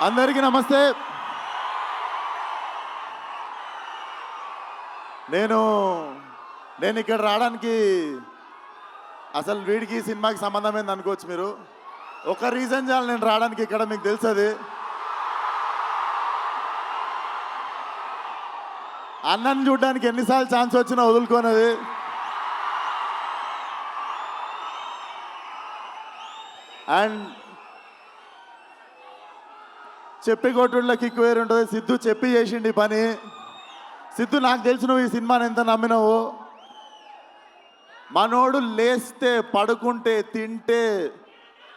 అందరికీ నమస్తే. నేను ఇక్కడ రావడానికి అసలు వీడికి సినిమాకి సంబంధం ఏంది అనుకోవచ్చు మీరు. ఒక రీజన్ చాలు నేను రావడానికి ఇక్కడ, మీకు తెలుసది. అన్నని చూడడానికి ఎన్నిసార్లు ఛాన్స్ వచ్చినా వదులుకోనది. అండ్ చెప్పి కొట్టుళ్ళకి కిక్ వేరు ఉంటుంది. సిద్ధు చెప్పి చేసిండి ఈ పని. సిద్ధు, నాకు తెలిసి నువ్వు ఈ సినిమాని ఎంత నమ్మినావు. మనోడు లేస్తే, పడుకుంటే, తింటే,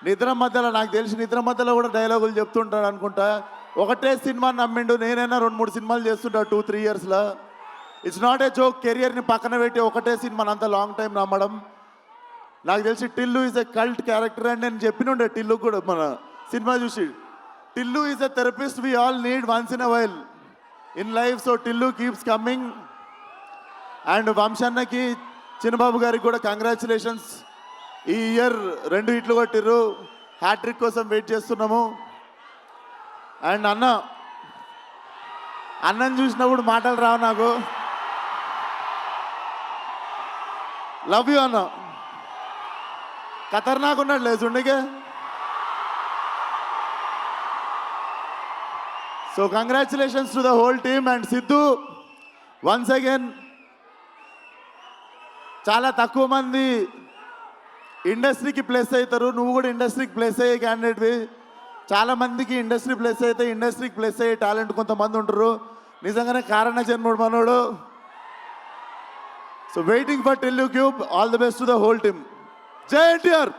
నిద్ర మధ్యలో, నాకు తెలిసి నిద్ర మధ్యలో కూడా డైలాగులు చెప్తుంటాడు అనుకుంటా. ఒకటే సినిమాని నమ్మిండు. నేనైనా 2-3 సినిమాలు చేస్తుంటా 2-3 ఇయర్స్లో. It's not a joke. కెరియర్ని పక్కన పెట్టి ఒకటే సినిమాని అంత లాంగ్ టైం నమ్మడం. నాకు తెలిసి Tillu is a cult character అని నేను చెప్పినుండే టిల్లు కూడా మన సినిమా చూసి. Tillu is a therapist we all need once in a while in life. So Tillu keeps coming. And వంశన్నకి, చిన్నబాబు గారికి కూడా కంగ్రాచులేషన్స్. ఈ ఇయర్ 2 హిట్లు కొట్టిర్రు. హ్యాట్రిక్ కోసం వెయిట్ చేస్తున్నాము. అండ్ అన్నని చూసినప్పుడు మాటలు రావు నాకు. లవ్ యూ అన్న. ఖతర్నాక్ ఉన్నాడు లేదు చూడకే. So congratulations to the whole team. And Siddhu, once again చాలా తక్కువ మంది ఇండస్ట్రీకి ప్లేస్ అవుతారు. నువ్వు కూడా ఇండస్ట్రీకి ప్లేస్ అయ్యే క్యాండిడేట్వి. చాలా మందికి ఇండస్ట్రీ ప్లేస్ అయితే ఇండస్ట్రీకి ప్లేస్ అయ్యే టాలెంట్ కొంతమంది ఉంటారు. నిజంగానే కారణ జన్ముడు మనోడు. So waiting for Tillu cube. All the best to the whole team. జై ఎన్టీఆర్.